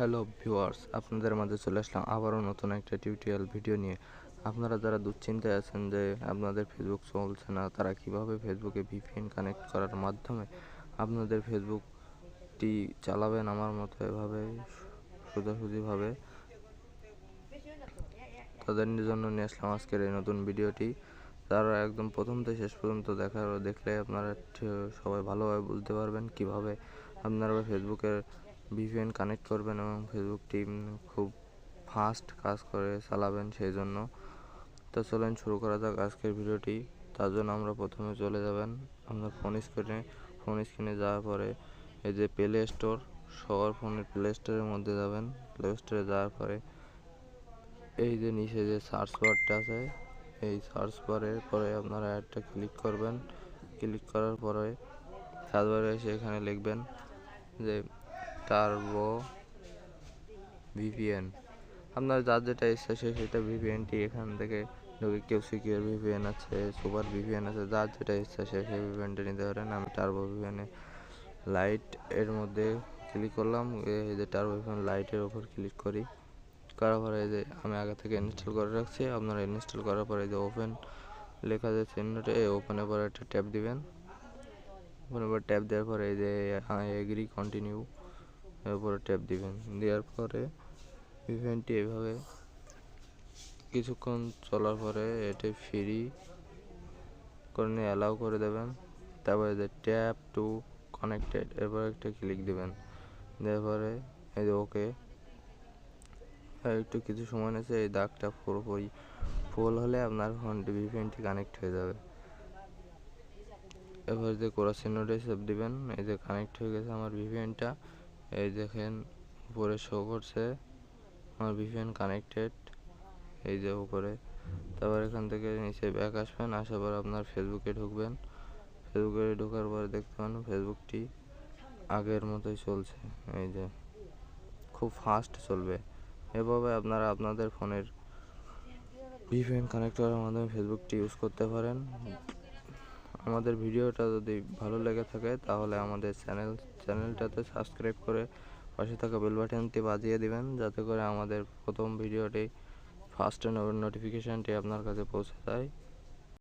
Hello viewers, আপনাদের মাঝে চলে আসলাম আবারও নতুন একটা টিউটোরিয়াল ভিডিও নিয়ে। আপনারা যারা দুশ্চিন্তায় আছেন যে আপনাদের ফেসবুক চলছে না, তারা কিভাবে ফেসবুকে ভিপিএন কানেক্ট করার মাধ্যমে আপনাদের ফেসবুকটি চালাবেন আমার মতো এভাবে সোজাসুজিভাবে, তাদের জন্য নিয়ে আসলাম আজকের এই নতুন ভিডিওটি। তারা একদম প্রথম থেকে শেষ পর্যন্ত দেখলে আপনারা সবাই ভালোভাবে বুঝতে পারবেন কিভাবে আপনারা ফেসবুকের ভিপিএন কানেক্ট করবেন এবং ফেসবুকটি খুব ফাস্ট কাজ করে চালাবেন। সেই জন্য তো চলেন শুরু করা যাক আজকের ভিডিওটি। তার জন্য আমরা প্রথমে চলে যাবেন আপনার ফোন স্ক্রিনে যাওয়ার পরে এই যে প্লে স্টোর, সবার ফোনের প্লে স্টোরের মধ্যে যাবেন। প্লে স্টোরে যাওয়ার পরে এই যে নিচে যে সার্চ বারটা আছে, এই সার্চ বারের পরে আপনারা একটা ক্লিক করবেন। ক্লিক করার পরে সার্চ বারে এসে এখানে লিখবেন যে টার্বো ভিপিএন। আপনার যার যেটা ইচ্ছা সেটা ভিপিএনটি এখান থেকে ঢুকে, কেউ সিকিউর ভিপিএন আছে, সুপার ভিপিএন আছে, যার যেটা ইচ্ছা সেই ভিপিএনটা নিতে পারেন। আমি টার্বো ভিপিএনে লাইট এর মধ্যে ক্লিক করলাম। এই যে টার্বো ভিপিএন লাইটের উপর ক্লিক করার পরে এই যে আমি আগে থেকে ইনস্টল করে রাখছি। আপনারা ইনস্টল করার পরে এই যে ওপেন লেখা যে চিহ্নটা, এই ওপেনের পরে একটা ট্যাপ দিবেন। ওপেনের পর ট্যাপ দেওয়ার পরে এই যে এগ্রি কন্টিনিউ এর উপরে ট্যাপ দিবেন। দেওয়ার পরে ভিপিএনটি এভাবে কিছুক্ষণ চলার পরে এটি ফ্রি করে নিয়ে অ্যালাউ করে দেবেন। তারপরে যে ট্যাপ টু কানেক্টেড এরপর একটা ক্লিক দিবেন। দেওয়ার পরে এই যে ওকে, একটু কিছু সময় নিয়েছে, এই দাগটা পুরোপুরি ফুল হলে আপনার ফোনটি ভিপিএনটি কানেক্ট হয়ে যাবে। এবার যে কোরা চিহ্নটা সেভ দিবেন। এই যে কানেক্ট হয়ে গেছে আমার ভিপিএনটা, এই দেখেন উপরে শো করছে আমার ভিপিএন কানেক্টেড, এই যে উপরে। তারপর এখান থেকে নিচে ব্যাক আসবেন, আসার পর আপনার ফেসবুকে ঢুকবেন। ফেসবুকে ঢোকার পরে দেখতে পান ফেসবুকটি আগের মতোই চলছে, এই যে খুব ফাস্ট চলবে। এভাবে আপনারা আপনাদের ফোনের ভিপিএন কানেক্ট করার মাধ্যমে ফেসবুকটি ইউজ করতে পারেন। আমাদের ভিডিওটা যদি ভালো লেগে থাকে তাহলে আমাদের চ্যানেলটাতে সাবস্ক্রাইব করে পাশে থাকা বেল বাটনটি বাজিয়ে দিবেন, যাতে করে আমাদের প্রথম ভিডিওটি ফার্স্ট নোটিফিকেশনটি আপনার কাছে পৌঁছে যায়।